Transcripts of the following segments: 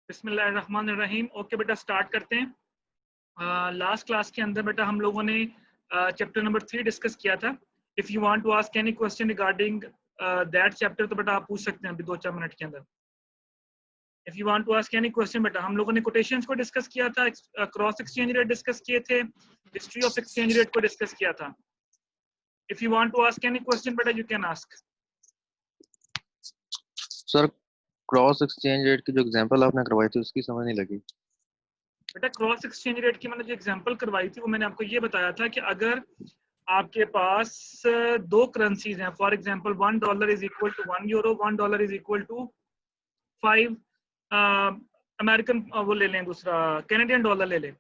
बिस्मिल्लाहिर्रहमानिर्रहीम। ओके बेटा, स्टार्ट करते हैं। लास्ट क्लास के अंदर बेटा हम लोगों ने चैप्टर नंबर 3 डिस्कस किया था। If you want to ask any question regarding that chapter तो बेटा आप पूछ सकते हैं अभी 2-4 मिनट के अंदर। If you want to ask any question बेटा, हम लोगों ने कोटेशंस को डिस्कस किया था, क्रॉस एक्सचेंज रेट डिस्कस किए थे, हिस्ट्री ऑफ एक्सचेंज रेट को डिस्कस किया था। If you want to ask any question बेटा, you can ask. Sir, cross exchange rate की जो एग्जांपल आपने करवाई थी उसकी समझ नहीं लगी। बेटा क्रॉस एक्सचेंज रेट की मैंने जो एग्जांपल करवाई थी वो मैंने आपको ये बताया था कि अगर आपके पास दो करेंसीज हैं, for example $1 is equal to €1, $1 is equal to 5 American वो ले लें, दूसरा कैनेडियन डॉलर ले लें।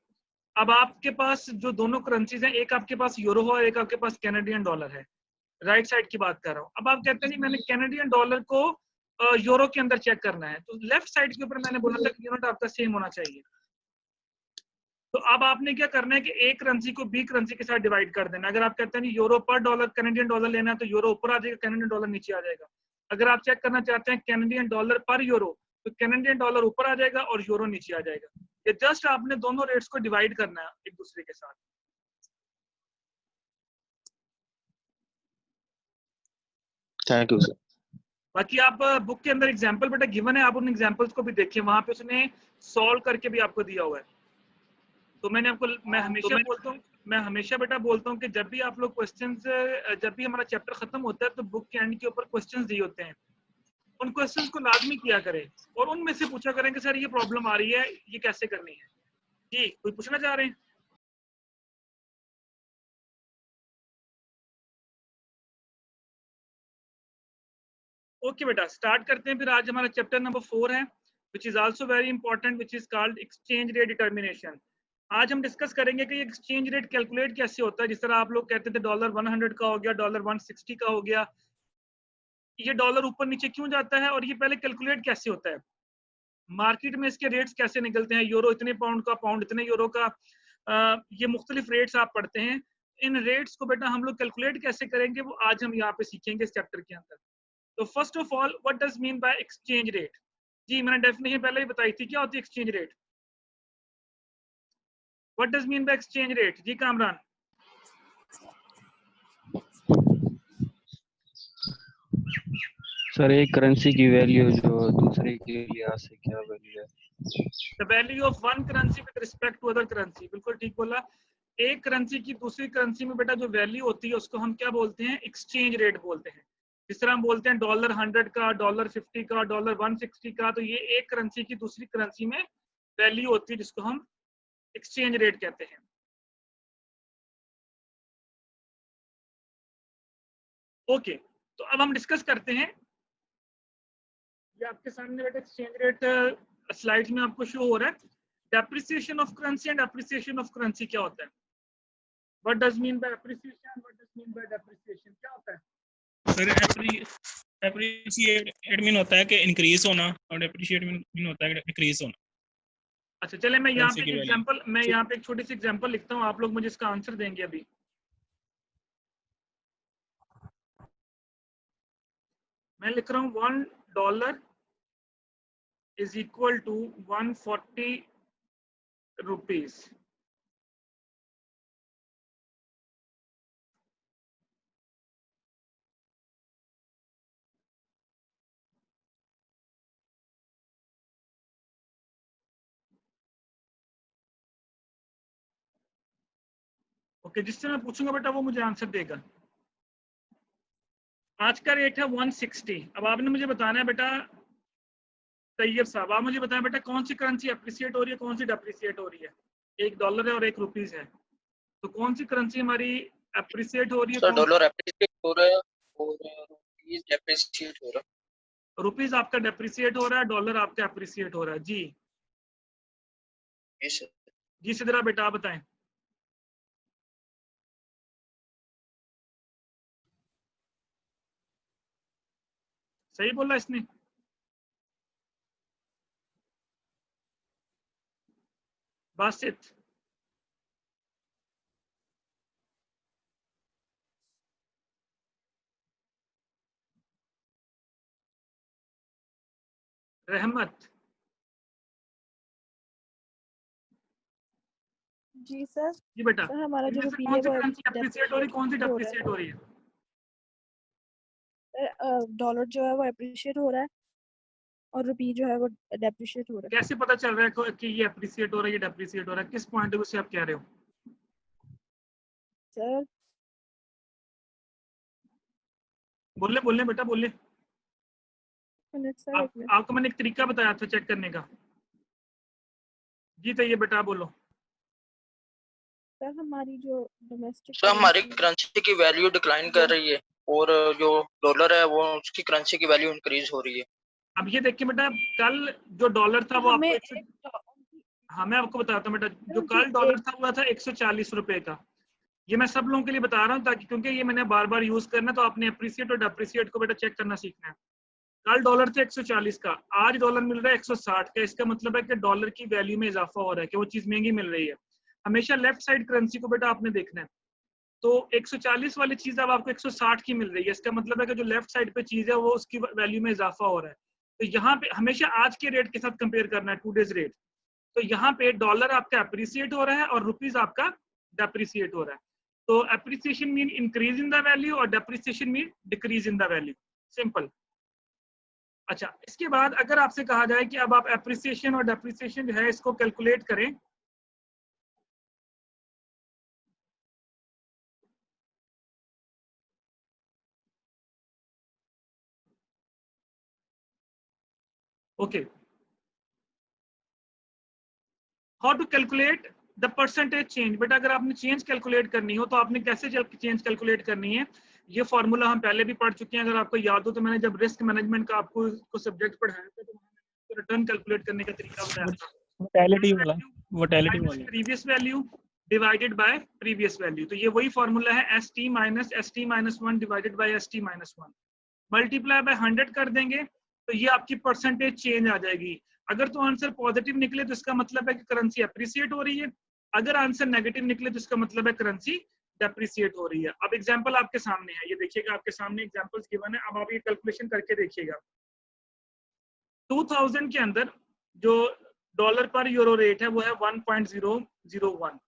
अब आपके पास जो दोनों करेंसीज हैं, एक आपके पास यूरो है और एक आपके पास कैनेडियन डॉलर है। राइट साइड की बात कर रहा हूँ। अब आप कहते हैं जी मैंने कैनेडियन डॉलर को यूरो के अंदर चेक करना है, तो लेफ्ट साइड के ऊपर मैंने बोला था कि यूनिट आपका सेम होना चाहिए। तो अब आपने क्या करना है कि एक करेंसी को बी करेंसी के साथ डिवाइड कर देना। अगर आप कहते हैं यूरो पर डॉलर कैनेडियन डॉलर लेना है तो यूरो ऊपर आ जाएगा, कैनेडियन डॉलर नीचे आ जाएगा। अगर आप चेक करना चाहते हैं कैनेडियन डॉलर पर यूरो तो कैनेडियन डॉलर ऊपर आ जाएगा और यूरो नीचे आ जाएगा। ये जस्ट आपने दोनों रेट्स को डिवाइड करना है एक दूसरे के साथ। Thank you sir. बाकी आप बुक के अंदर एग्जाम्पल बेटा गिवन है, आप उन एग्जाम्पल्स को भी देखिए, वहां पे उसने सॉल्व करके भी आपको दिया हुआ है। तो मैं हमेशा बेटा बोलता हूँ कि जब भी आप लोग क्वेश्चंस, जब भी हमारा चैप्टर खत्म होता है तो बुक के एंड के ऊपर क्वेश्चंस दिए होते हैं, उन क्वेश्चंस को लाजमी किया करें और उनमें से पूछा करें कि सर ये प्रॉब्लम आ रही है, ये कैसे करनी है। जी कोई पूछना चाह रहे हैं? ओके बेटा, स्टार्ट करते हैं फिर। आज हमारा चैप्टर नंबर 4 है, which is also very important, which is called exchange rate determination. आज हम डिस्कस करेंगे कि एक्सचेंज रेट कैलकुलेट कैसे होता है। जिस तरह आप लोग कहते थे $100 का हो गया, $160 का हो गया, ये डॉलर ऊपर नीचे क्यों जाता है और ये पहले कैलकुलेट कैसे होता है, मार्केट में इसके रेट्स कैसे निकलते हैं, यूरो इतने पाउंड का, पाउंड इतने यूरो का, ये मुख्तलिफ रेट्स आप पढ़ते हैं। इन रेट्स को बेटा हम लोग कैलकुलेट कैसे करेंगे वो आज हम यहाँ पे सीखेंगे इस चैप्टर के अंदर। तो first of all what does mean by exchange rate? जी मैंने डेफिनेशन पहले ही बताई थी, क्या होती है exchange rate? What does mean by exchange rate? जी कामरान। सर, एक करेंसी की वैल्यू जो दूसरे के लिहाज से क्या वैल्यू है? The value of one currency with respect to other currency. बिल्कुल ठीक बोला। एक करेंसी की दूसरी करेंसी में बेटा जो वैल्यू होती है उसको हम क्या बोलते हैं? एक्सचेंज रेट बोलते हैं। जिस तरह हम बोलते हैं $100 का, $50 का, $160 का, तो ये एक करेंसी की दूसरी करेंसी में वैल्यू होती है जिसको हम एक्सचेंज रेट कहते हैं। ओके, तो अब हम डिस्कस करते हैं। ये आपके सामने बेटा एक्सचेंज रेट स्लाइड में आपको शो हो रहा है। Depreciation of currency and appreciation of currency क्या होता है? What does mean bye appreciation, what does mean bye depreciation, क्या होता है? सर एप्रिशिएट मीन होता है कि इंक्रीज होना और डेप्रिशिएट मीन होता है कि डिक्रीज होना। अच्छा चले, मैं यहाँ पे करेंसी की एग्जांपल, मैं यहाँ पे एक छोटी सी एग्जांपल लिखता हूँ, आप लोग मुझे इसका आंसर देंगे अभी। मैं लिख रहा हूँ $1 is equal to 140 rupees. Okay, जिससे मैं पूछूंगा बेटा वो मुझे आंसर देगा। आज का रेट है 160। अब आपने मुझे बताना है बेटा, तैयब साहब आप मुझे बताएं बेटा कौन सी करेंसी अप्रिसिएट हो रही है, कौन सी डेप्रिसिएट हो रही है? एक डॉलर है और एक रुपीज है, तो कौन सी करेंसी हमारी अप्रिसिएट हो रही है? सर डॉलर अप्रिशिएट हो रहा है और रुपीस डेप्रिशिएट हो रहा है। रुपीज आपका डेप्रिसिएट हो रहा है, डॉलर आपका अप्रिसिएट हो रहा है। जी यस सर। जी सिद्रा बेटा आप बताएं। सही बोला इसने? बासित रहमत जी सर। जी बेटा, सर हमारा जो इनमें से रुपी कौन है सी वो करेंसी अप्रिशिएट हो रही, कौन सी depreciate हो रहा डेप्रिशिएट हो रही है? है। डॉलर जो है वो अप्रिशिएट हो रहा है और रुपी जो है वो डेप्रिशिएट हो रहा है। कैसे पता चल रहा है कि ये अप्रिशिएट हो रहा है, ये डेप्रिशिएट हो रहा है? किस पॉइंट ऑफ व्यू से आप कह रहे हो? सर बोले बोले बेटा बोले। मिनट सर, एक मिनट। आपको मैंने एक तरीका बताया था चेक करने का। जी तो ये बेटा बोलो। सर हमारी जो डोमेस्टिक सर हमारी करेंसी की वैल्यू डिक्लाइन कर रही है और जो डॉलर है वो उसकी करेंसी की वैल्यू इंक्रीज हो रही है। अब ये देखिए बेटा, कल जो डॉलर था वो हमें आपको हाँ मैं आपको बताता हूँ बेटा, जो कल डॉलर था हुआ था 140 रुपए का। ये मैं सब लोगों के लिए बता रहा हूँ ताकि, क्योंकि ये मैंने बार बार यूज करना, तो आपने अप्रिशिएट और डेप्रिशिएट को बेटा चेक करना सीखना है। कल डॉलर थे 140 का, आज डॉलर मिल रहा है 160 का। इसका मतलब है कि डॉलर की वैल्यू में इजाफा हो रहा है, कि वो चीज महंगी मिल रही है। हमेशा लेफ्ट साइड करेंसी को बेटा आपने देखना है। तो 140 वाली चीज अब आपको 160 की मिल रही है, इसका मतलब है कि जो लेफ्ट साइड पे चीज है वो उसकी वैल्यू में इजाफा हो रहा है। तो यहाँ पे हमेशा आज के रेट के साथ कंपेयर करना है, 2 डेज रेट। तो यहाँ पे डॉलर आपका अप्रिशिएट हो रहा है और रुपीज आपका डेप्रिशिएट हो रहा है। तो appreciation mean increase in the value और depreciation mean decrease in the value, simple. अच्छा, इसके बाद अगर आपसे कहा जाए कि अब आप अप्रिसिएशन और डेप्रिसिएशन जो है इसको कैलकुलेट करें, okay, how to calculate the percentage change. बेटा अगर आपने चेंज कैलकुलेट करनी हो तो आपने कैसे चेंज कैलकुलेट करनी है, ये फॉर्मूला हम पहले भी पढ़ चुके हैं। अगर आपको याद हो तो मैंने जब रिस्क मैनेजमेंट का आपको सब्जेक्ट पढ़ाया था तो रिटर्न कैलकुलेट करने का तरीका बताया था। वोटेलिटी वाला previous value divided by previous value. तो ये वही फॉर्मूला है, ST minus 1 divided by ST minus 1 multiply by 100 कर देंगे तो ये आपकी परसेंटेज चेंज आ जाएगी। अगर तो आंसर पॉजिटिव निकले तो इसका मतलब है कि करेंसी अप्रिशिएट हो रही है, अगर आंसर नेगेटिव निकले तो इसका मतलब है करेंसी डेप्रिशिएट हो रही है। अब एग्जांपल आपके सामने है, ये देखिएगा, आपके सामने एग्जांपल्स गिवन है। अब आप ये कैलकुलेशन करके देखिएगा। 2000 के अंदर जो डॉलर पर यूरो रेट है वो है 1.001,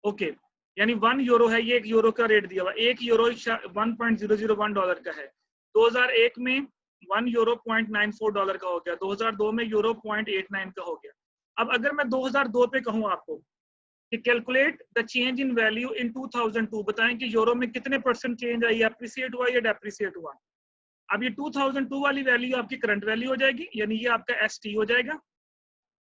ओके, यानी 1 यूरो है, ये 1 यूरो का रेट दिया हुआ, 1 यूरो 1.001 डॉलर का है। 2001 में 1 यूरो 0.94 डॉलर का हो गया, 2002 में यूरो 0.89 का हो गया। अब अगर मैं 2002 पे कहूँ आपको कि calculate the change in value in 2002, बताएं कि यूरो में कितने परसेंट चेंज आई, अप्रिशिएट हुआ या डेप्रिशिएट हुआ। अब ये 2002 वाली वैल्यू आपकी करंट वैल्यू हो जाएगी, यानी ये आपका ST हो जाएगा।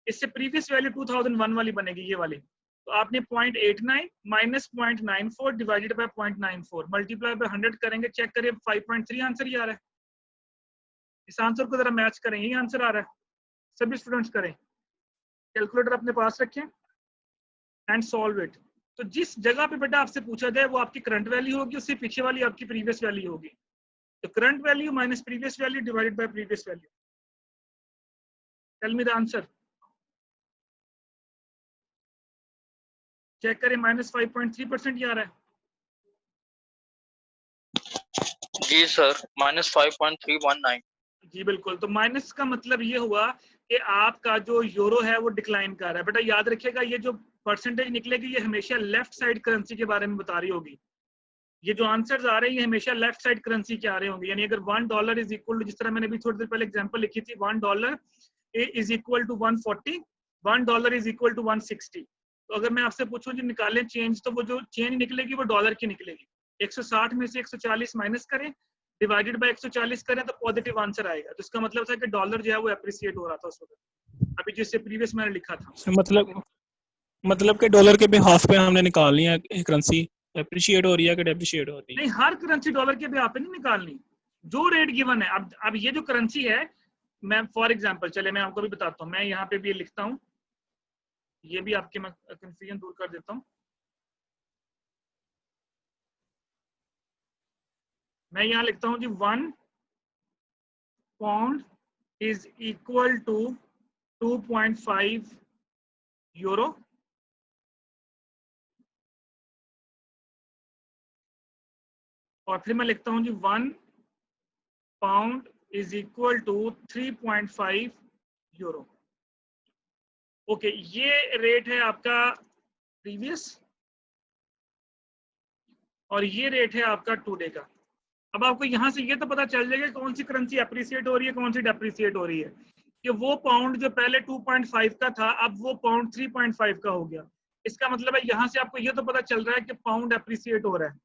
इससे प्रीवियस वैल्यू 2001 वाली बनेगी, ये वाली। तो आपने 0.89 minus 0.94 divided by 0.94 multiply by 100 करेंगे, चेक करिए 5.3 आंसर ही आ रहा है। इस आंसर को जरा मैच करें, यही आंसर आ रहा है। सभी स्टूडेंट्स करें, कैलकुलेटर अपने पास रखें एंड सॉल्व इट। तो जिस जगह पे बेटा आपसे पूछा जाए वो आपकी करंट वैल्यू होगी, उससे पीछे वाली आपकी प्रीवियस वैल्यू होगी। तो current value minus previous value divided by previous value. Tell me the answer. Check करें, माइनस 5.3% ही आ रहा है। जी सर, माइनस 5.319। जी बिल्कुल, तो माइनस का मतलब ये हुआ कि आपका जो यूरो है वो डिक्लाइन कर रहा है। बेटा याद रखिएगा, ये जो परसेंटेज निकलेगी ये हमेशा लेफ्ट साइड करेंसी के बारे में बता रही होगी। ये जो आंसर्स आ रहे हैं ये हमेशा लेफ्ट साइड करेंसी के आ रहे होंगे। यानी अगर 1 डॉलर इज इक्वल टू, जिस तरह मैंने भी थोड़ी देर पहले एग्जांपल लिखी थी, 1 dollar is equal to 140, 1 dollar is equal to 160। तो अगर मैं आपसे पूछूं जी निकालें चेंज, तो वो जो चेंज निकलेगी वो डॉलर की निकलेगी। 160 में से 140 माइनस करें, डिवाइडेड बाय 140 करें तो पॉजिटिव आंसर आएगा। तो इसका मतलब था कि डॉलर जो है वो अप्रिशिएट हो रहा था उस वक्त, अभी जिससे प्रीवियस मैंने लिखा था। मतलब कि डॉलर के बिहाफ पे हमने निकालनी है करेंसी अप्रिशिएट हो रही है कि डेप्रिशिएट हो रही है। नहीं, हर करेंसी डॉलर के बिहाफ पे नहीं निकालनी, जो रेट गिवन है। अब ये जो करेंसी है, मैं फॉर एग्जांपल, चले मैं आपको भी बताता हूँ। मैं यहाँ पे भी लिखता हूँ, ये भी आपके मैं कंफ्यूजन दूर कर देता हूँ। मैं यहाँ लिखता हूँ जी 1 pound is equal to 2.5 euro, और फिर मैं लिखता हूँ जी 1 pound is equal to 3.5 euro. Okay, ये रेट है आपका प्रीवियस, और ये रेट है आपका 2 डे का। अब आपको यहाँ से ये तो पता चल जाएगा कौन सी करेंसी अप्रिसिएट हो रही है, कौन सी डेप्रिसिएट हो रही है। कि वो पाउंड जो पहले 2.5 का था अब वो पाउंड 3.5 का हो गया। इसका मतलब है यहाँ से आपको ये तो पता चल रहा है कि पाउंड अप्रिसिएट हो रहा है।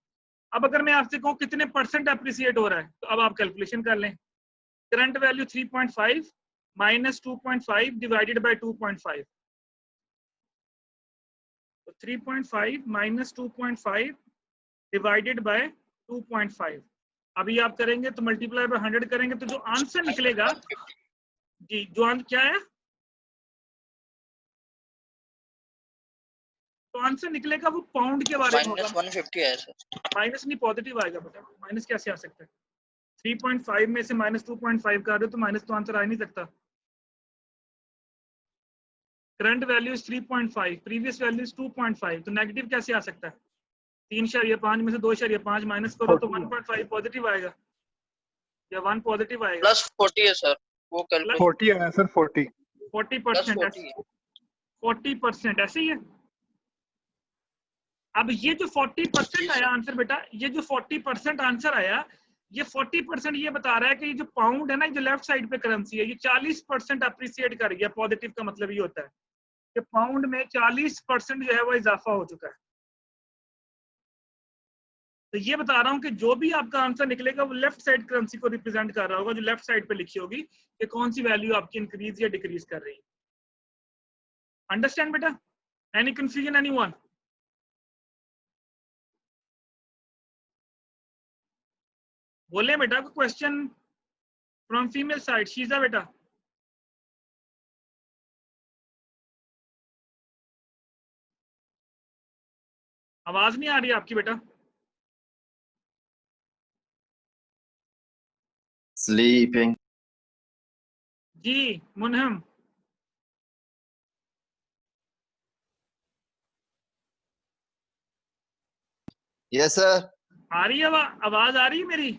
अब अगर मैं आपसे कहूँ कितने % अप्रिसिएट हो रहा है, तो अब आप कैलकुलेशन कर लें। Current value 3.5 minus 2.5 divided by 2.5, तो 3.5 माइनस 2.5 डिवाइडेड बाय 2.5। अभी आप करेंगे तो मल्टीप्लाई बाय 100 करेंगे तो जो आंसर निकलेगा जी, जो आंसर क्या है, तो आंसर निकलेगा वो पाउंड के बारे में होगा। -150 है सर। माइनस नहीं, पॉजिटिव आएगा बेटा। माइनस कैसे आ सकता है? 3.5 में से माइनस 2.5 कर दो तो माइनस तो आंसर आ ही नहीं सकता। Current value is 3.5, previous value is 2.5, तो नेगेटिव कैसे आ सकता है? 3.5 में से 2.5 माइनस करो तो 1.5 पॉजिटिव आएगा या 1 पॉजिटिव आएगा। प्लस 40 है सर, वो कैलकुलेट 40 आया सर, 40 40%, 40% ऐसे ही है। अब ये जो 40% आया आंसर बेटा, ये जो 40% आंसर आया, ये 40% ये बता रहा है कि ये जो पाउंड है ना, जो लेफ्ट साइड पे करेंसी है, ये 40% अप्रिसिएट कर गया। पॉजिटिव का मतलब ये होता है कि पाउंड में 40% जो है वो इजाफा हो चुका है। तो ये बता रहा हूं कि जो भी आपका आंसर निकलेगा वो लेफ्ट साइड करेंसी को रिप्रेजेंट कर रहा होगा, जो लेफ्ट साइड पे लिखी होगी कि कौन सी वैल्यू आपकी इंक्रीज या डिक्रीज कर रही है। अंडरस्टैंड बेटा? Any confusion anyone? बोले बेटा को question from female side. Sheeza बेटा, आवाज नहीं आ रही आपकी बेटा। Sleeping. जी मुनहम, Yes, sir. आ रही है आवाज आ रही है मेरी?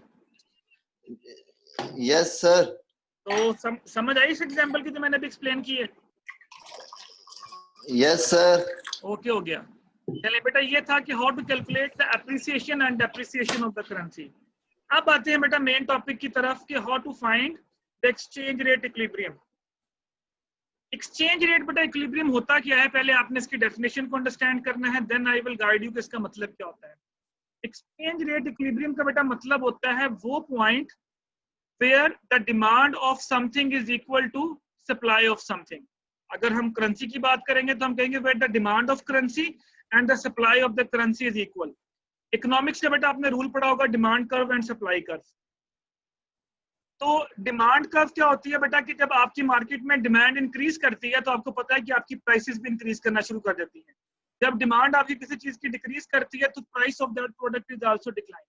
Yes, sir. तो समझ आई इस एग्जांपल की जो मैंने अभी एक्सप्लेन की है? Yes, sir. ओके हो गया। चलिए बेटा, ये था कि how to calculate the appreciation and depreciation of the currency. अब आते हैं बेटा मेन टॉपिक की तरफ कि how to find the exchange rate equilibrium. Exchange rate बेटा इक्विलिब्रियम होता क्या है, पहले आपने इसकी डेफिनेशन को अंडरस्टैंड करना है, then I will guide you कि इसका मतलब क्या होता है। एक्सचेंज रेट इक्विलिब्रियम का बेटा मतलब होता है वो point where the demand of something is equal to supply of something। अगर हम करेंसी की बात करेंगे तो हम कहेंगे where the demand of currency and the supply of the currency is equal। Economics का बेटा आपने रूल पढ़ा होगा, demand curve and supply curve. तो डिमांड कर्व क्या होती है बेटा कि जब आपकी मार्केट में डिमांड इंक्रीज करती है तो आपको पता है कि आपकी प्राइसेस भी इंक्रीज करना शुरू कर देती है। जब डिमांड आपकी किसी चीज की डिक्रीज करती है तो price of that product is also decline.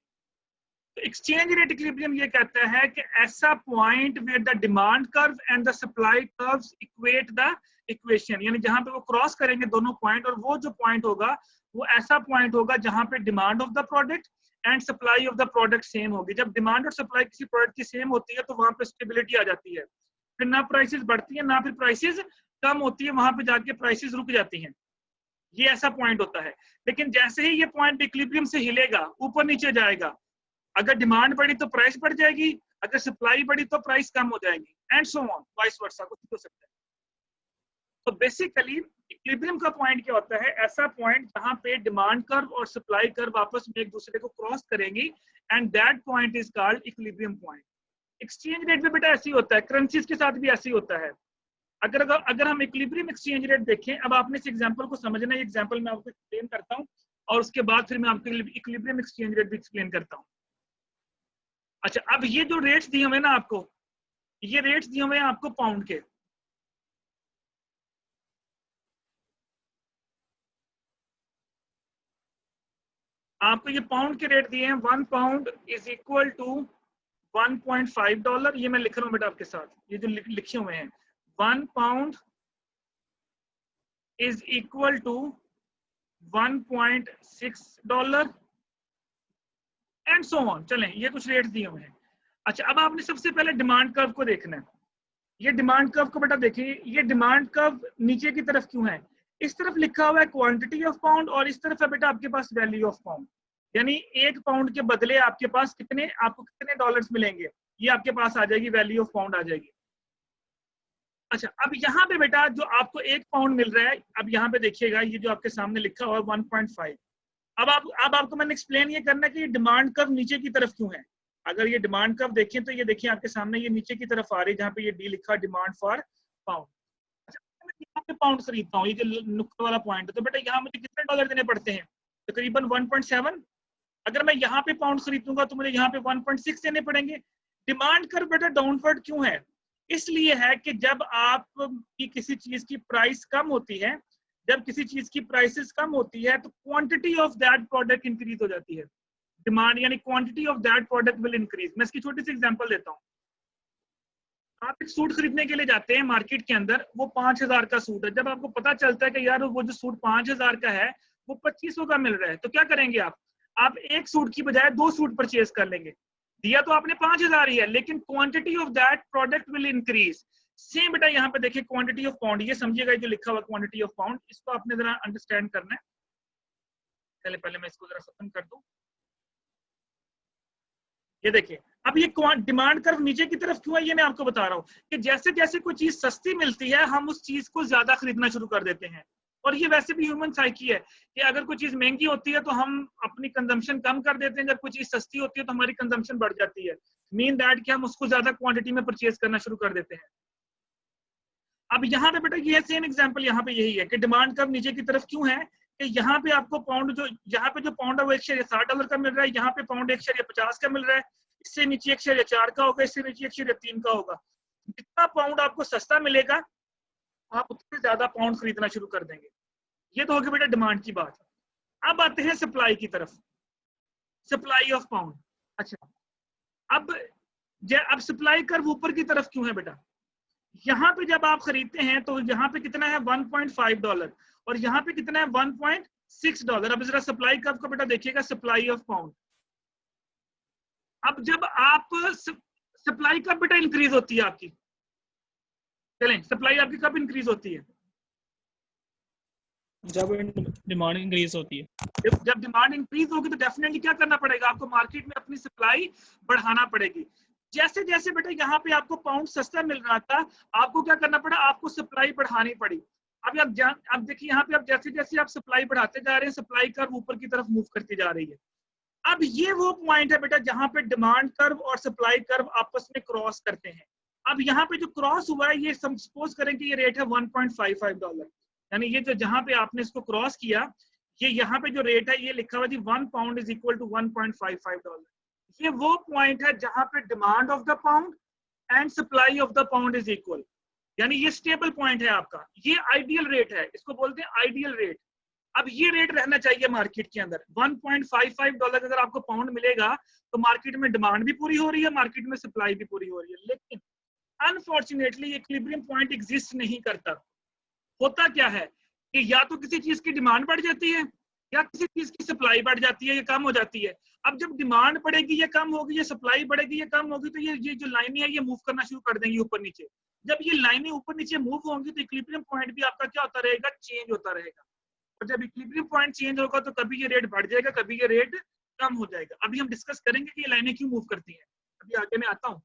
तो एक्सचेंज रेट इक्विलिब्रियम ये कहता है कि ऐसा point where the demand curve and the supply curves equate the equation, यानी जहां पे वो क्रॉस करेंगे दोनों पॉइंट, और वो जो पॉइंट होगा वो ऐसा पॉइंट होगा जहां पे demand of the product and supply of the product same होगी। जब डिमांड और सप्लाई किसी प्रोडक्ट की सेम होती है तो वहां पे स्टेबिलिटी आ जाती है, फिर ना प्राइसेस बढ़ती है ना फिर प्राइसेस कम होती है, वहां पे जाके प्राइसेस रुक जाती हैं। ये ऐसा पॉइंट होता है। लेकिन जैसे ही ये पॉइंट इक्विलिब्रियम से हिलेगा, ऊपर नीचे जाएगा, अगर डिमांड बढ़ी तो प्राइस बढ़ जाएगी, अगर सप्लाई बढ़ी तो प्राइस कम हो जाएगी, and so on, vice versa, कुछ हो सकता है। तो बेसिकली इक्विलिब्रियम का पॉइंट क्या होता है, ऐसा पॉइंट जहां पे डिमांड कर्व और सप्लाई कर्व आपस में एक दूसरे को क्रॉस करेंगी, and that point is called equilibrium point. Exchange rate में बेटा ऐसे ही होता है, करेंसीज के साथ भी ऐसे ही होता है। अगर हम इक्विलिब्रियम एक्सचेंज रेट देखें, अब आपने इस एग्जांपल को समझना है, एग्जांपल मैं आपको एक्सप्लेन करता हूं और उसके बाद फिर मैं आपको इक्विलिब्रियम एक्सचेंज रेट भी एक्सप्लेन करता हूं। अच्छा, अब ये जो रेट्स दिए हुए ना आपको, ये रेट्स दिए हुए हैं आपको पाउंड के। आपको ये पाउंड के रेट दिए हैं। 1 पाउंड इज इक्वल टू $1.5। ये मैं लिख रहा हूं बेटा आपके साथ, ये जो लिखे हुए हैं, 1 pound is equal to $1.6 and so on. चलें, ये कुछ रेट्स दिए हुए हैं। अच्छा, अब आपने सबसे पहले डिमांड कर्व को देखना है। ये डिमांड कर्व को बेटा देखिए, ये डिमांड कर्व नीचे की तरफ क्यों है? इस तरफ लिखा हुआ है क्वांटिटी ऑफ पाउंड और इस तरफ है बेटा आपके पास वैल्यू ऑफ पाउंड, यानी 1 पाउंड के बदले आपके पास आपको कितने डॉलर्स मिलेंगे, ये आपके पास आ जाएगी, वैल्यू ऑफ पाउंड आ जाएगी। अच्छा, अब यहाँ पे बेटा जो आपको 1 पाउंड मिल रहा है, अब यहाँ पे देखिएगा ये जो आपके सामने लिखा हुआ है 1.5। अब आपको मैंने एक्सप्लेन ये करना है कि ये डिमांड कर्व नीचे की तरफ क्यों है। अगर ये डिमांड कर्व देखें तो ये देखिए आपके सामने ये नीचे की तरफ आ रही है जहाँ पे ये डी लिखा डिमांड फॉर पाउंड। अच्छा, मैं यहाँ पे पाउंड खरीदता हूँ, ये जो नुक्ता वाला पॉइंट है, तो बेटा यहाँ मुझे कितने डॉलर देने पड़ते हैं, तकरीबन 1.7। अगर मैं यहाँ पे पाउंड खरीदूंगा तो मुझे यहाँ पे 1.6 देने पड़ेंगे। डिमांड कर्व बेटा डाउनवर्ड क्यों है, इसलिए है कि जब आप की किसी चीज की प्राइस कम होती है, जब किसी चीज की प्राइसेस कम होती है तो quantity of that product increase हो जाती है, डिमांड यानी quantity of that product will increase. मैं इसकी छोटी सी एग्जांपल देता हूँ। आप एक सूट खरीदने के लिए जाते हैं मार्केट के अंदर, वो 5000 का सूट है, जब आपको पता चलता है कि यार वो जो सूट 5000 का है वो 2500 का मिल रहा है, तो क्या करेंगे आप एक सूट की बजाय 2 सूट परचेज कर लेंगे। दिया तो आपने 5000 ही है, लेकिन quantity of that product will increase. Same बेटा यहाँ पे देखिए क्वांटिटी ऑफ पाउंड, ये समझिएगा जो लिखा हुआ क्वांटिटी ऑफ पाउंड, इसको आपने जरा अंडरस्टैंड करना है। पहले मैं इसको जरा खत्म कर दूं। ये देखिए अब ये डिमांड कर्व नीचे की तरफ क्यों है, ये मैं आपको बता रहा हूँ कि जैसे जैसे कोई चीज सस्ती मिलती है हम उस चीज को ज्यादा खरीदना शुरू कर देते हैं। और ये वैसे भी ह्यूमन साइकी है कि अगर कोई चीज महंगी होती है तो हम अपनी कंजम्पशन कम कर देते हैं, जब कोई चीज सस्ती होती है तो हमारी कंजम्पशन बढ़ जाती है, मीन दैट कि हम उसको ज्यादा क्वांटिटी में परचेज करना शुरू कर देते हैं। अब यहाँ पे बेटा ये सेम एग्जांपल यहाँ पे यही है कि डिमांड कर्व नीचे की तरफ क्यों है कि यहाँ पे आपको पाउंड जो यहाँ पे जो पाउंड है वो $1.60 का मिल रहा है, यहाँ पे पाउंड $1.50 का मिल रहा है, इससे नीचे $1.4 का होगा, इससे नीचे $1.3 का होगा। जितना पाउंड आपको सस्ता मिलेगा आप उतने ज्यादा पाउंड खरीदना शुरू कर देंगे। ये तो होगी बेटा डिमांड की बात। अब आते हैं सप्लाई की तरफ, सप्लाई ऑफ पाउंड। अच्छा, अब सप्लाई कर्व ऊपर की तरफ क्यों है बेटा, यहाँ पे जब आप खरीदते हैं तो यहाँ पे कितना है $1.5 और यहाँ पे कितना है $1.6। अब जरा सप्लाई कर्व को बेटा देखिएगा, सप्लाई ऑफ पाउंड। अब जब आप सप्लाई कब बेटा इंक्रीज होती है आपकी, चलें सप्लाई आपकी कब इंक्रीज होती है, जब डिमांड इंक्रीज होती है। जब डिमांड इंक्रीज होगी तो डेफिनेटली क्या करना पड़ेगा, आपको मार्केट में अपनी सप्लाई बढ़ाना पड़ेगी। जैसे जैसे बेटा यहाँ पे आपको पाउंड सस्ता मिल रहा था, आपको क्या करना पड़ा, आपको सप्लाई बढ़ानी पड़ी। अभी आप देखिए यहाँ पे आप जैसे जैसे आप सप्लाई बढ़ाते जा रहे हैं, सप्लाई कर्व ऊपर की तरफ मूव करती जा रही है। अब ये वो पॉइंट है बेटा जहां पे डिमांड कर्व और सप्लाई कर्व आपस में क्रॉस करते हैं। अब यहाँ पे जो क्रॉस हुआ है, ये सपोज करें कि ये रेट है $1.55, यानी ये जो जहां पे आपने इसको क्रॉस किया, ये यहाँ पे जो रेट है ये लिखा हुआ जी 1 पाउंड इज इक्वल टू $1.55। ये वो पॉइंट है जहां पे demand of the pound and supply of the pound is equal, यानी ये स्टेबल पॉइंट है आपका, ये आइडियल रेट है, इसको बोलते हैं आइडियल रेट। अब ये रेट रहना चाहिए मार्केट के अंदर। $1.55 अगर आपको पाउंड मिलेगा तो मार्केट में डिमांड भी पूरी हो रही है, मार्केट में सप्लाई भी पूरी हो रही है। लेकिन अनफॉर्चुनेटली इक्विलिब्रियम पॉइंट एग्जिस्ट नहीं करता। होता क्या है कि या तो किसी चीज की डिमांड बढ़ जाती है या किसी चीज की सप्लाई बढ़ जाती है, ये कम हो जाती है। अब जब डिमांड बढ़ेगी ये कम होगी, ये सप्लाई बढ़ेगी ये कम होगी, तो ये जो लाइनें है ये मूव करना शुरू कर देंगी ऊपर नीचे। जब ये लाइनें ऊपर नीचे मूव होंगी तो इक्विलिब्रियम पॉइंट भी आपका क्या होता रहेगा, चेंज होता रहेगा। और जब इक्विलिब्रियम पॉइंट चेंज होगा तो कभी ये रेट बढ़ जाएगा, कभी ये रेट कम हो जाएगा। अभी हम डिस्कस करेंगे कि ये लाइनें क्यों मूव करती हैं। अभी आगे मैं आता हूँ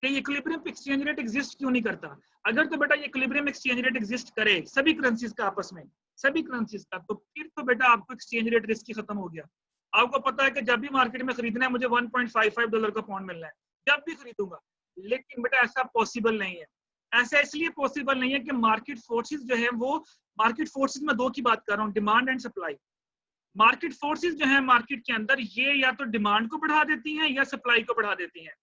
कि इक्विलिब्रियम एक्सचेंज रेट एग्जिस्ट क्यों नहीं करता। अगर तो बेटा ये इक्विलिब्रियम एक्सचेंज रेट एग्जिस्ट करे सभी करेंसीज का आपस में, सभी करेंसीज का, तो फिर तो बेटा आपको एक्सचेंज रेट रिस्क ही खत्म हो गया। आपको पता है कि जब भी मार्केट में खरीदना है मुझे $1.55 का पाउंड मिलना है, जब भी खरीदूंगा। लेकिन बेटा ऐसा पॉसिबल नहीं है। ऐसा इसलिए पॉसिबल नहीं है कि मार्केट फोर्सेस जो है वो, मार्केट फोर्सेस में दो की बात कर रहा हूँ, demand and supply. Market forces जो है मार्केट के अंदर ये या तो डिमांड को बढ़ा देती हैं या सप्लाई को बढ़ा देती हैं।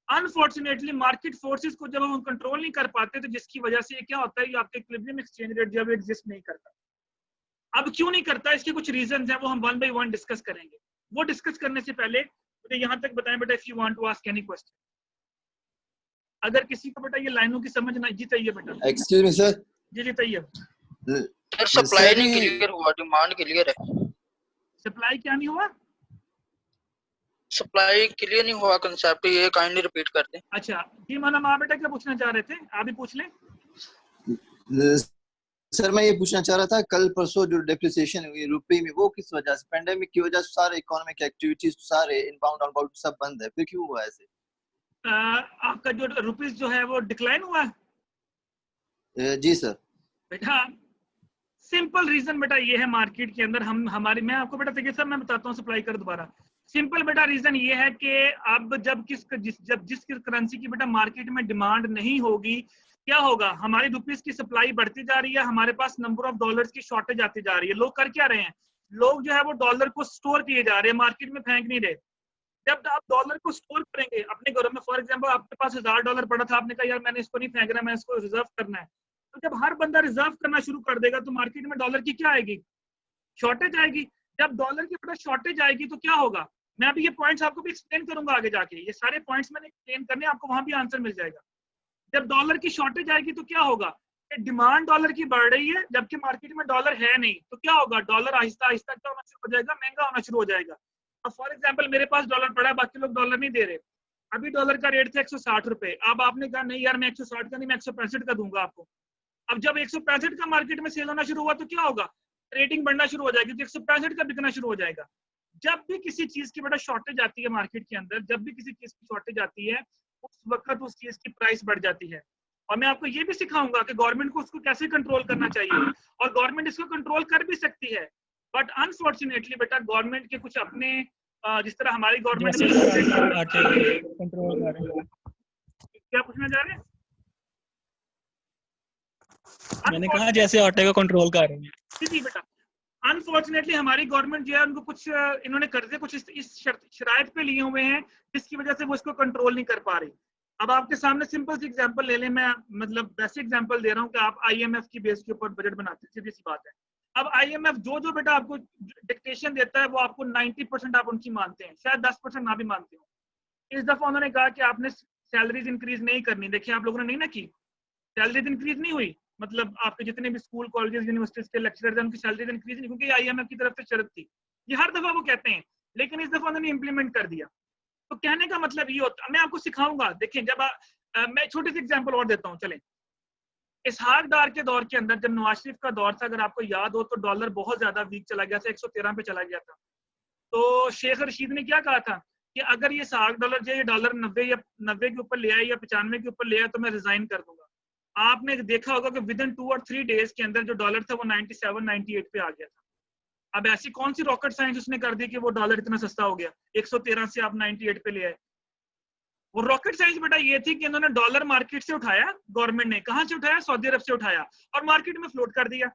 अनफॉर्चुनेटली मार्केट फोर्सेस को जब हम कंट्रोल नहीं कर पाते तो जिसकी वजह से ये क्या होता है, ये आपके इक्विलिब्रियम एक्सचेंज रेट जब एग्जिस्ट नहीं करता। अब क्यों नहीं करता, इसके कुछ रीजंस हैं, वो हम 1 by 1 डिस्कस करेंगे। वो डिस्कस करने से पहले मुझे यहाँ तक बताएं बेटा, if you want to ask any question. अगर किसी को बेटा ये लाइनों की समझ ना, जी तैयब बेटा। Excuse me sir. जी तैयब। सर सप्लाई नहीं क्लियर हुआ, डिमांड क्लियर है। सप्लाई क्या नहीं हुआ, सप्लाई क्लियर नहीं हुआ कांसेप्ट, ये काइंडली रिपीट कर दें। अच्छा जी माना माँ बेटा क्या पूछना चाह रहे थे, आप भी पूछ लें। सर मैं ये पूछना चाह रहा था, कल परसों जो डेप्रिसिएशन हुई रुपए में, वो किस वजह से? पेंडेमिक की वजह से सारे इकोनॉमिक एक्टिविटीज, सारे इनबाउंड आउटबाउंड सब बंद है, फिर क्यों हुआ ऐसे? आपका जो रुपीस जो है वो डिक्लाइन हुआ है जी सर। बेटा। सिंपल रीजन बेटा ये है, मार्केट के अंदर मैं आपको बेटा देखिए सर, मैं बताता हूँ, सप्लाई कर दोबारा। सिंपल बेटा रीजन ये है कि अब जब जिस करेंसी की बेटा मार्केट में डिमांड नहीं होगी, क्या होगा? हमारी रुपीस की सप्लाई बढ़ती जा रही है, हमारे पास नंबर ऑफ डॉलर्स की शॉर्टेज आती जा रही है। लोग कर क्या रहे हैं? लोग जो है वो डॉलर को स्टोर किए जा रहे हैं, मार्केट में फेंक नहीं रहे। जब आप डॉलर को स्टोर करेंगे अपने घरों में, फॉर एग्जांपल आपके पास $1000 पड़ा था, आपने कहा यार मैंने इसको नहीं फेंकना, मैं इसको रिजर्व करना है। तो जब हर बंदा रिजर्व करना शुरू कर देगा तो मार्केट में डॉलर की क्या आएगी? शॉर्टेज आएगी। जब डॉलर की बेटा शॉर्टेज आएगी तो क्या होगा? मैं अभी ये पॉइंट्स आपको भी एक्सप्लेन करूंगा आगे जाके, ये सारे पॉइंट्स मैंने एक्सप्लेन करने, आपको वहां भी आंसर मिल जाएगा। जब डॉलर की शॉर्टेज आएगी तो क्या होगा? डिमांड डॉलर की बढ़ रही है जबकि मार्केट में डॉलर है नहीं, तो क्या होगा? डॉलर आहिस्ता आहिस्ता क्या होना शुरू हो जाएगा? महंगा होना शुरू हो जाएगा। अब फॉर एग्जाम्पल मेरे पास डॉलर पड़ा है, बाकी लोग डॉलर नहीं दे रहे। अभी डॉलर का रेट था 160 रुपए, अब आपने कहा नहीं यार मैं 160 का नहीं, मैं 165 का दूंगा आपको। अब जब 165 का मार्केट में सेल होना शुरू हुआ तो क्या होगा? रेटिंग बढ़ना शुरू हो जाएगी, तो 165 का बिकना शुरू हो जाएगा। जब भी किसी चीज की बेटा शॉर्टेज आती है मार्केट के अंदर, जब भी किसी चीज की शॉर्टेज आती है उस वक्त उस चीज की प्राइस बढ़ जाती है। और मैं आपको ये भी सिखाऊंगा कि गवर्नमेंट को उसको कैसे कंट्रोल करना चाहिए, और गवर्नमेंट इसको कंट्रोल कर भी सकती है। बट अनफॉर्चुनेटली बेटा गवर्नमेंट के कुछ अपने जिस तरह हमारी गवर्नमेंट कंट्रोल कर रहे हैं। क्या पूछना चाह रहे हैं? मैंने कहा जैसे आटे का कंट्रोल कर रहे हैं। जी बेटा, अनफॉर्चुनेटली हमारी गवर्नमेंट जो है उनको कुछ इन्होंने कर्जे कुछ इस शराइत पे लिए हुए हैं जिसकी वजह से वो इसको कंट्रोल नहीं कर पा रही। अब आपके सामने सिंपल सी एग्जांपल ले लें, मैं मतलब वैसे एग्जांपल दे रहा हूं कि आप आईएमएफ की बेस के ऊपर बजट बनाते हैं, सीधी सी बात है। अब आईएमएफ जो बेटा आपको डिक्टेशन देता है वो आपको 90% आप उनकी मानते हैं, शायद 10% ना भी मानते हो। इस दफा उन्होंने कहा कि आपने सैलरीज इंक्रीज नहीं करनी। देखिए आप लोगों ने नहीं ना की, सैलरीज इंक्रीज नहीं हुई, मतलब आपके जितने भी स्कूल कॉलेजेस यूनिवर्सिटीज के लेक्चरर्स हैं उनकी सैलरीज इंक्रीज नहीं, क्योंकि आईएमएफ की तरफ से शर्त थी। ये हर दफा वो कहते हैं, लेकिन इस दफा उन्होंने इंप्लीमेंट कर दिया। तो कहने का मतलब ये होता है, मैं आपको सिखाऊंगा। देखिए जब मैं छोटी सी एग्जांपल और देता हूँ, चलें। इसहाक डार के दौर के अंदर जब नवाज शरीफ का दौर था, अगर आपको याद हो तो डॉलर बहुत ज्यादा वीक चला गया था, 113 पे चला गया था। तो शेख रशीद ने क्या कहा था कि अगर ये इसहाक डॉलर जो ये डॉलर 90 के ऊपर ले आए या 95 के ऊपर ले आए तो मैं रिजाइन कर दूंगा। आपने देखा होगा कि विद इन 2 और 3 डेज के अंदर जो डॉलर था वो 97 98 पे आ गया था। अब ऐसी कौन सी रॉकेट साइंस उसने कर दी कि वो डॉलर इतना सस्ता हो गया, 113 से आप 98 पे ले आए? वो रॉकेट साइंस बेटा ये थी कि इन्होंने डॉलर मार्केट से उठाया, गवर्नमेंट ने कहां से उठाया? सऊदी अरब से उठाया और मार्केट में फ्लोट कर दिया।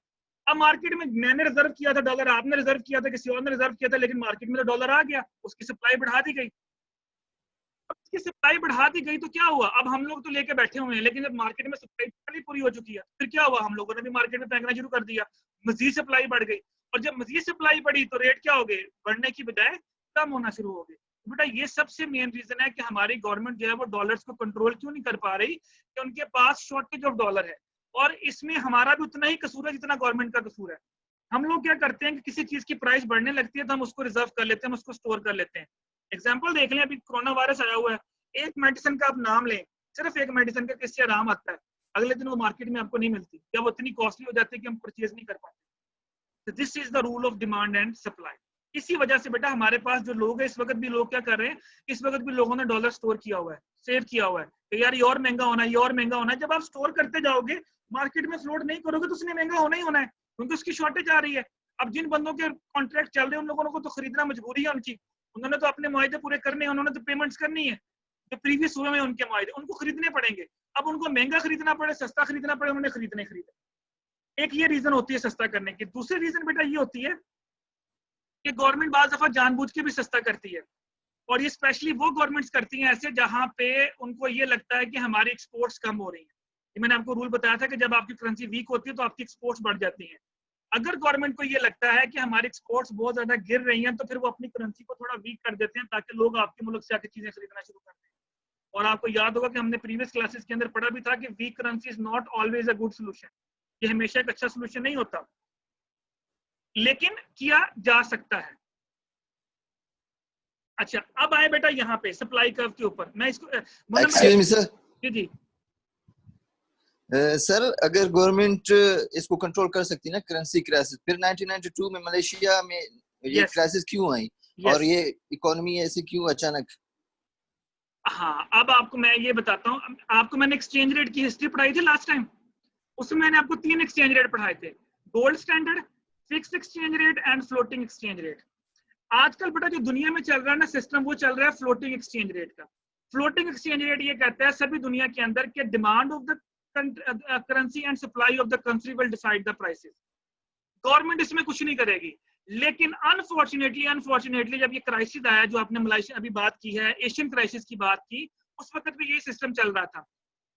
अब मार्केट में मैंने रिजर्व किया था डॉलर, आपने रिजर्व किया था, किसी और ने रिजर्व किया था, लेकिन मार्केट में तो डॉलर आ गया, उसकी सप्लाई बढ़ा दी गई। उसकी सप्लाई बढ़ा दी गई तो क्या हुआ? अब हम लोग तो लेके बैठे हुए हैं, लेकिन जब मार्केट में सप्लाई पूरी हो चुकी है फिर क्या हुआ? हम लोगों ने भी मार्केट में फेंकना शुरू कर दिया, मजीद सप्लाई बढ़ गई। और जब मजीद सप्लाई बढ़ी तो रेट क्या हो गए? बढ़ने की बजाय कम होना शुरू हो गए। बेटा ये सबसे मेन रीजन है कि हमारी गवर्नमेंट जो है वो डॉलर्स को कंट्रोल क्यों नहीं कर पा रही, कि उनके पास शॉर्टेज ऑफ डॉलर है। और इसमें हमारा भी उतना ही कसूर है जितना गवर्नमेंट का कसूर है। हम लोग क्या करते हैं कि किसी चीज की प्राइस बढ़ने लगती है तो हम उसको रिजर्व कर लेते हैं, हम उसको स्टोर कर लेते हैं। एग्जाम्पल देख लें, अभी कोरोना वायरस आया हुआ है, एक मेडिसिन का आप नाम लें, सिर्फ एक मेडिसिन का किससे आराम आता है, अगले दिन वो मार्केट में आपको नहीं मिलती, या वो इतनी कॉस्टली हो जाती है कि हम परचेज नहीं कर पाते। This is the rule of demand and supply. इसी वजह से बेटा हमारे पास जो लोग हैं, इस वक्त भी लोग क्या कर रहे हैं, इस वक्त भी लोगों ने डॉलर स्टोर किया हुआ है, सेव किया हुआ है कि यार ये और महंगा होना है, ये और महंगा होना है। जब आप स्टोर करते जाओगे, मार्केट में फ्लोट नहीं करोगे तो उसने महंगा होना ही होना है, क्योंकि उसकी शॉर्टेज आ रही है। अब जिन बंदों के कॉन्ट्रैक्ट चल रहे हैं उन लोगों को तो खरीदना मजबूरी है उनकी, उन्होंने तो अपने मुआहदे पूरे करने हैं, उन्होंने तो पेमेंट्स करनी है, जो प्रीवियस हुए हैं उनके मुआहदे उनको खरीदने पड़ेंगे। अब उनको महंगा खरीदना पड़े, सस्ता खरीदना पड़े, उन्होंने खरीदे। एक ये रीजन होती है सस्ता करने की। दूसरी रीजन बेटा ये होती है कि गवर्नमेंट बाज़ दफा जानबूझ के भी सस्ता करती है, और ये स्पेशली वो गवर्नमेंट्स करती हैं ऐसे जहां पे उनको ये लगता है कि हमारी एक्सपोर्ट्स कम हो रही हैं। ये मैंने आपको रूल बताया था कि जब आपकी करेंसी वीक होती है तो आपकी एक्सपोर्ट्स बढ़ जाती हैं। अगर गवर्नमेंट को ये लगता है कि हमारी एक्सपोर्ट्स बहुत ज्यादा गिर रही हैं तो फिर वो अपनी करेंसी को थोड़ा वीक कर देते हैं ताकि लोग आपके मुल्क से आके चीजें खरीदना शुरू कर दें। और आपको याद होगा कि हमने प्रीवियस क्लासेस के अंदर पढ़ा भी था कि weak currency is not always a good solution, ये हमेशा एक अच्छा सोल्यूशन नहीं होता, लेकिन किया जा सकता है। अच्छा अब आए बेटा यहाँ पे सप्लाई कर्व के ऊपर, मैं इसको एक्सक्यूज मी सर, जी सर अगर गवर्नमेंट इसको कंट्रोल कर सकती ना करेंसी क्राइसिस, फिर 1992 में मलेशिया में ये Yes. क्राइसिस क्यों आई Yes. और ये इकोनॉमी ऐसे क्यों अचानक? हाँ, अब आपको मैं ये बताता हूँ। आपको मैंने एक्सचेंज रेट की हिस्ट्री पढ़ाई थी लास्ट टाइम, उसमें मैंने आपको 3 एक्सचेंज रेट पढ़ाए थे, gold standard, fix exchange rate and floating exchange rate. आजकल बेटा जो दुनिया में चल रहा है ना सिस्टम, वो चल रहा है फ्लोटिंग एक्सचेंज रेट का। फ्लोटिंग एक्सचेंज रेट ये कहता है सभी दुनिया के अंदर के demand of the currency and supply of the country will decide the prices. Government इसमें कुछ नहीं करेगी, लेकिन अनफॉर्चुनेटली जब ये क्राइसिस आया, जो आपने मलेशिया अभी बात की है, एशियन क्राइसिस की बात की, उस वक्त भी यही सिस्टम चल रहा था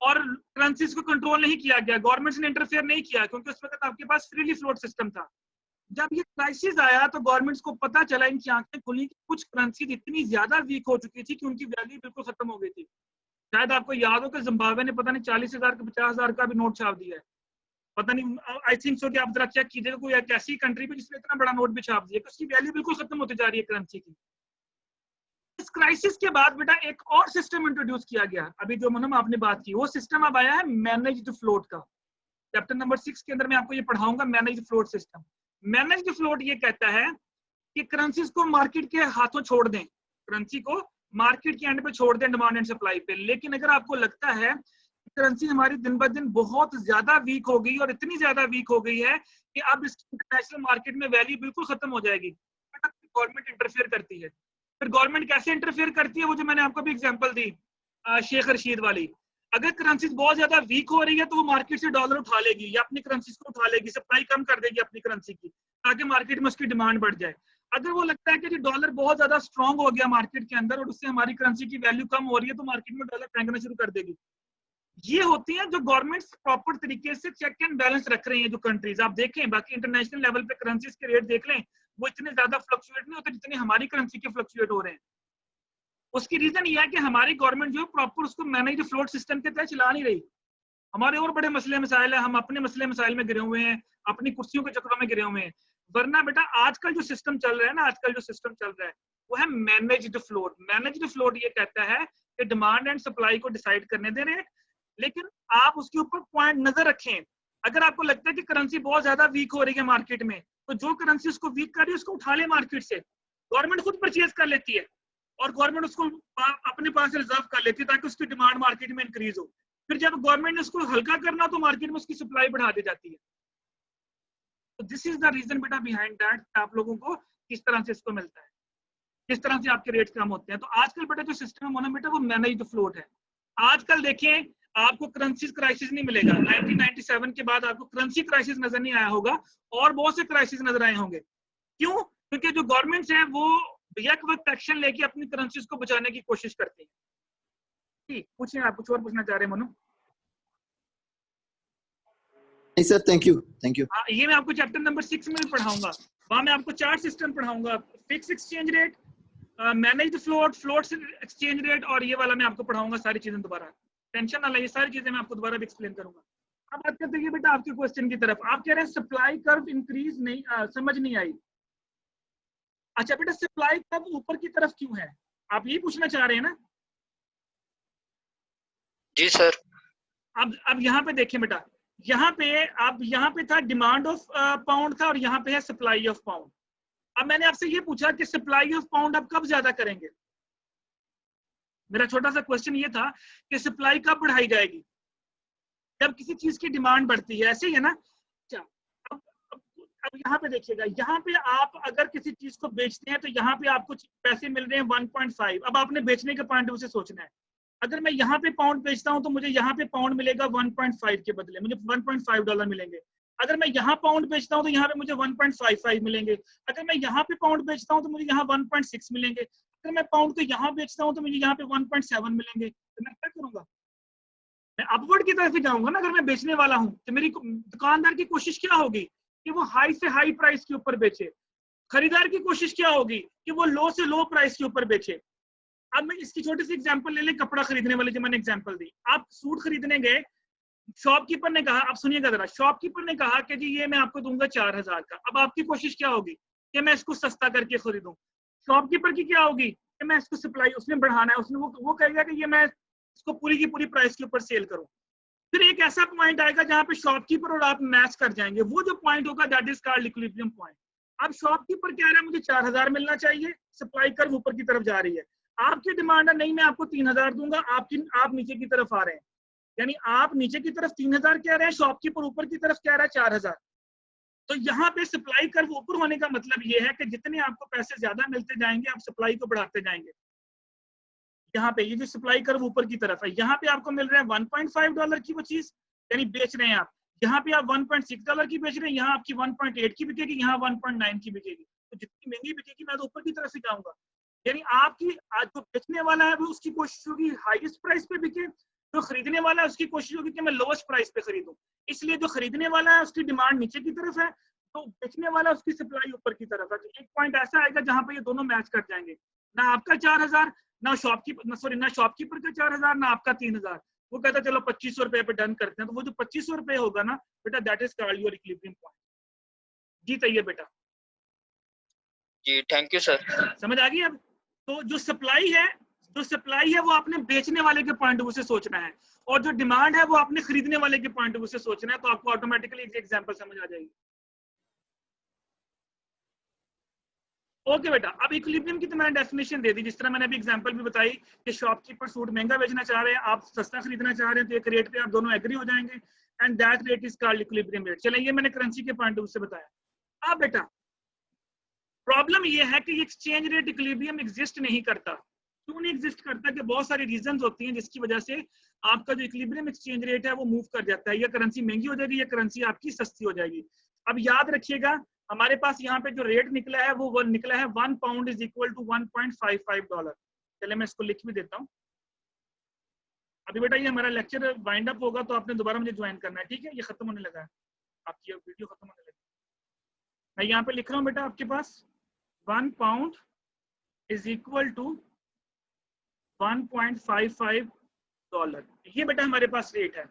और करेंसीज को कंट्रोल नहीं किया गया, गवर्नमेंट ने इंटरफेयर नहीं किया, क्योंकि उस वक्त आपके पास फ्रीली फ्लोट सिस्टम था। जब ये क्राइसिस आया तो गवर्नमेंट्स को पता चला, इनकी आंखें खुली कि कुछ करेंसी इतनी ज्यादा वीक हो चुकी थी कि उनकी वैल्यू बिल्कुल खत्म हो गई थी। शायद आपको याद हो कि जिम्बाब्वे ने पता नहीं 40,000 का 50,000 का भी नोट छाप दिया है, पता नहीं, आई थिंक सो कि आप जरा चेक कीजिएगा कोई एक ऐसी कंट्री पे जिसने इतना बड़ा नोट भी छाप दिया, उसकी वैल्यू बिल्कुल खत्म होती जा रही है करेंसी की। इस क्राइसिस के बाद बेटा एक और सिस्टम इंट्रोड्यूस किया गया, अभी जो मनम आपने बात की, वो सिस्टम अब आया है मैनेज्ड फ्लोट का। चैप्टर नंबर 6 के अंदर मैं आपको ये पढ़ाऊंगा, managed float system. Managed float ये कहता है कि करेंसीज को मार्केट के हाथों छोड़ दें, करेंसी को मार्केट के एंड पे छोड़ दें डिमांड एंड सप्लाई पे। लेकिन अगर आपको लगता है करेंसी हमारी दिन ब दिन बहुत ज्यादा वीक हो गई और इतनी ज्यादा वीक हो गई है कि अब इस इंटरनेशनल मार्केट में वैल्यू बिल्कुल खत्म हो जाएगी, गवर्नमेंट इंटरफेयर करती है। फिर गवर्नमेंट कैसे इंटरफेयर करती है, वो जो मैंने आपको भी एग्जांपल दी शेख रशीद वाली, अगर करेंसीज बहुत ज्यादा वीक हो रही है तो वो मार्केट से डॉलर उठा लेगी या अपनी करेंसीज को उठा लेगी, सप्लाई कम कर देगी अपनी करेंसी की, ताकि मार्केट में उसकी डिमांड बढ़ जाए। अगर वो लगता है कि डॉलर बहुत ज्यादा स्ट्रांग हो गया मार्केट के अंदर और उससे हमारी करेंसी की वैल्यू कम हो रही है, तो मार्केट में डॉलर फेंकना शुरू कर देगी। ये होती है जो गवर्नमेंट प्रॉपर तरीके से चेक एंड बैलेंस रख रही हैं जो कंट्रीज। आप देखें बाकी इंटरनेशनल लेवल पे करेंसीज के रेट देख लें, वो इतने ज्यादा फ्लक्चुएट नहीं होते जितने हमारी करेंसी के फ्लक्चुएट हो रहे हैं। उसकी रीजन ये है कि हमारी गवर्नमेंट जो है प्रॉपर उसको मैनेज फ्लोट सिस्टम के तहत चला नहीं रही। हमारे और बड़े मसले मसाइल है, हम अपने मसले मसाइल में गिरे हुए हैं, अपनी कुर्सियों के चक्रों में गिरे हुए हैं। वरना बेटा आजकल जो सिस्टम चल रहा है ना, आजकल जो सिस्टम चल रहा है वो है मैनेज्ड फ्लोट। मैनेज्ड फ्लोट ये कहता है कि डिमांड एंड सप्लाई को डिसाइड करने दे रेट, लेकिन आप उसके ऊपर पॉइंट नजर रखें। अगर आपको लगता है कि करेंसी बहुत ज्यादा वीक हो रही है मार्केट में, तो जो करेंसी उसको वीक कर रही है उसको उठा ले मार्केट से। गवर्नमेंट खुद परचेज कर लेती है और गवर्नमेंट उसको अपने पास रिजर्व कर लेती है ताकि उसकी डिमांड मार्केट में इंक्रीज हो। फिर जब गवर्नमेंट ने उसको हल्का करना तो मार्केट में उसकी सप्लाई बढ़ा दी जाती है। तो दिस इज द रीजन बेटा बिहाइंड दैट, आप लोगों को किस तरह से इसको मिलता है, किस तरह से आपके रेट कम होते हैं। तो आजकल बेटा जो सिस्टम है बेटा वो मैनेज्ड फ्लोट है। आजकल देखें आपको करेंसी क्राइसिस नहीं मिलेगा, 1997 के बाद आपको करेंसी क्राइसिस नजर नहीं आया होगा और बहुत से क्राइसिस नजर आए होंगे। क्यों? क्योंकि जो गवर्नमेंट्स है वो एक वक्त एक्शन लेके अपनी करेंसीज को बचाने की कोशिश करती है। ठीक, पूछिए, आप कुछ और पूछना चाह रहे हैं मनु? नहीं sir, thank you thank you. हाँ, ये मैं आपको चैप्टर नंबर 6 में भी पढ़ाऊंगा, वहां मैं आपको 4 सिस्टम पढ़ाऊंगा, fix exchange rate, managed float, float exchange rate, और ये वाला मैं आपको पढ़ाऊंगा सारी चीजें दोबारा। टेंशन ना लीजिए, सारी चीजें मैं आपको दोबारा भी एक्सप्लेन करूंगा। अब बात करते हैं बेटा आपके क्वेश्चन की तरफ। आप कह रहे हैं सप्लाई कर्व इंक्रीज नहीं, समझ नहीं आई। अच्छा बेटा, सप्लाई कर्व ऊपर की तरफ क्यों है, आप यही पूछना चाह रहे हैं ना? जी सर। अब यहाँ पे देखें बेटा, यहाँ पे था डिमांड ऑफ पाउंड था और यहाँ पे है सप्लाई ऑफ पाउंड। अब मैंने आपसे ये पूछा कि सप्लाई ऑफ पाउंड आप कब ज्यादा करेंगे। मेरा छोटा सा क्वेश्चन ये था कि सप्लाई कब बढ़ाई जाएगी, जब किसी चीज की डिमांड बढ़ती है, ऐसे ही है ना? अब यहाँ पे देखिएगा, यहाँ पे आप अगर किसी चीज को बेचते हैं तो यहाँ पे आपको पैसे मिल रहे हैं 1.5। अब आपने बेचने के पॉइंट से सोचना है, अगर मैं यहाँ पे पाउंड बेचता हूँ तो मुझे यहाँ पे पाउंड मिलेगा 1.5 के बदले मुझे 1.5 डॉलर मिलेंगे। अगर मैं यहाँ पाउंड बेचता हूँ तो यहाँ पे मुझे 1.55 मिलेंगे। अगर मैं यहाँ पे पाउंड बेचता हूँ तो मुझे यहाँ 1.6 मिलेंगे। अगर मैं पाउंड को यहाँ बेचता हूँ तो मुझे यहाँ पे 1.7 मिलेंगे। तो मैं क्या करूंगा, मैं अपवर्ड की तरफ ही जाऊंगा ना। अगर मैं बेचने वाला हूँ तो मेरी दुकानदार की कोशिश क्या होगी कि वो हाई से हाई प्राइस के ऊपर बेचे, खरीदार की कोशिश क्या होगी कि वो लो से लो प्राइस के ऊपर बेचे। अब मैं इसकी छोटी सी एग्जांपल ले लें, कपड़ा खरीदने वाली जो मैंने एग्जांपल दी। आप सूट खरीदने गए, शॉपकीपर ने कहा, आप सुनिएगा जरा, शॉपकीपर ने कहा कि जी ये मैं आपको दूंगा 4000 का। अब आपकी कोशिश क्या होगी कि मैं इसको सस्ता करके खरीदूं। शॉपकीपर की क्या होगी कि मैं इसको सप्लाई उसमें बढ़ाना है, उसने वो कहेगा कि ये मैं इसको पूरी की पूरी प्राइस के ऊपर सेल करूं। फिर एक ऐसा पॉइंट आएगा जहां पे शॉपकीपर और आप मैच कर जाएंगे, वो जो पॉइंट होगा that is called equilibrium point. अब शॉपकीपर कह रहा है मुझे 4000 मिलना चाहिए, सप्लाई कर्व ऊपर की तरफ जा रही है, आपकी डिमांड है नहीं मैं आपको 3000 दूंगा, आप नीचे की तरफ आ रहे हैं, यानी आप नीचे की तरफ 3000 कह रहे हैं, शॉपकीपर ऊपर की तरफ कह रहा है 4000। तो यहाँ पे सप्लाई कर्व ऊपर होने का मतलब ये है कि जितने आपको पैसे ज्यादा मिलते जाएंगे आप सप्लाई को बढ़ाते जाएंगे। यहाँ पे ये जो सप्लाई कर्व ऊपर की तरफ है, यहाँ पे आपको मिल रहा है $1.5 की वो चीज, यानी बेच रहे हैं आप, यहाँ पे आप $1.6 की बेच रहे हैं, यहाँ आपकी 1.8 की बिकेगी, यहाँ 1.9 की बिकेगी। तो जितनी महंगी बिकेगी मैं तो ऊपर की तरफ से जाऊंगा, यानी आपकी आज जो बेचने वाला है वो उसकी कोशिश होगी हाईएस्ट प्राइस पे बिके, जो खरीदने वाला है उसकी कोशिश होगी कि मैं लोएस्ट प्राइस पे खरीदूं। इसलिए जो खरीदने वाला है उसकी डिमांड नीचे की तरफ है, तो बेचने वाला उसकी सप्लाई ऊपर की तरफ है। तो एक पॉइंट ऐसा आएगा जहां पे ये दोनों मैच कर जाएंगे, ना आपका 4000 ना शॉपकीपर का 4000 ना आपका 3000। वो कहता है चलो 2500 रुपए पे डन करते हैं, तो वो जो 2500 रुपए होगा ना बेटा that is called your equilibrium point. जी तैयब बेटा, जी थैंक यू सर। समझ आ गई अब? तो जो सप्लाई है वो आपने बेचने वाले के पॉइंट ऑफ व्यू से सोचना है, और जो डिमांड है वो आपने खरीदने वाले के पॉइंट ऑफ व्यू से सोचना है, तो आपको ऑटोमेटिकली एक एग्जांपल समझ आ जाएगी। ओके बेटा, अब इक्विलिब्रियम की तो मैंने डेफिनेशन दे दी, जिस तरह मैंने अभी एग्जांपल भी बताई कि शॉपकीपर सूट महंगा बेचना चाह रहे हैं, आप सस्ता खरीदना चाह रहे हैं, तो एक रेट पे आप दोनों एग्री हो जाएंगे and that rate is called equilibrium rate. चलिए ये मैंने करेंसी के पॉइंट ऑफ व्यू से बताया। अब बेटा प्रॉब्लम ये है कि एक्सचेंज रेट इक्विलिब्रियम एग्जिस्ट नहीं करता। क्यों नहीं एग्जिस्ट करता? कि बहुत सारी रीजंस होती हैं जिसकी वजह से आपका जो इक्विलिब्रियम एक्सचेंज रेट है वो मूव कर जाता है, या करेंसी महंगी हो जाएगी या करेंसी आपकी सस्ती हो जाएगी। अब याद रखिएगा हमारे पास यहाँ पे जो रेट निकला है वो निकला है 1 पाउंड इज इक्वल टू $1.55। चलिए मैं इसको लिख भी देता हूँ। अभी बेटा ये हमारा लेक्चर वाइंड अप होगा तो आपने दोबारा मुझे ज्वाइन करना है, ठीक है? ये खत्म होने लगा है, आपकी वीडियो खत्म होने लगी। मैं यहाँ पे लिख रहा हूँ बेटा आपके पास 1 पाउंड इज इक्वल टू $1.55। ये बेटा हमारे पास रेट है,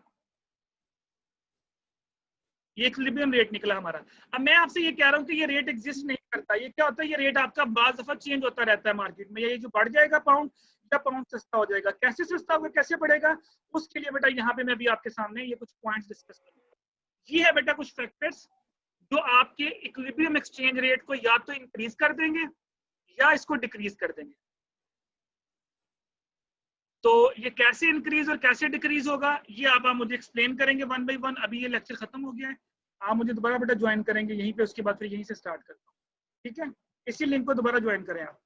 ये इक्विलिब्रियम रेट निकला हमारा। अब मैं आपसे ये कह रहा हूँ कि ये रेट एग्जिस्ट नहीं करता। ये क्या होता है? ये रेट आपका बार दफा चेंज होता रहता है मार्केट में, ये जो बढ़ जाएगा पाउंड या पाउंड सस्ता हो जाएगा। कैसे सस्ता होगा, कैसे बढ़ेगा, उसके लिए बेटा यहाँ पे मैं भी आपके सामने ये कुछ पॉइंट्स डिस्कस करूंगा। ये है बेटा कुछ फैक्टर्स जो आपके इक्विलिब्रियम एक्सचेंज रेट को या तो इंक्रीज कर देंगे या इसको डिक्रीज कर देंगे। तो ये कैसे इंक्रीज और कैसे डिक्रीज होगा ये आप मुझे एक्सप्लेन करेंगे वन बाय वन। अभी ये लेक्चर खत्म हो गया है, आप मुझे दोबारा बेटा ज्वाइन करेंगे यहीं पे, उसके बाद फिर यहीं से स्टार्ट करता हूँ, ठीक है? इसी लिंक को दोबारा ज्वाइन करें आप।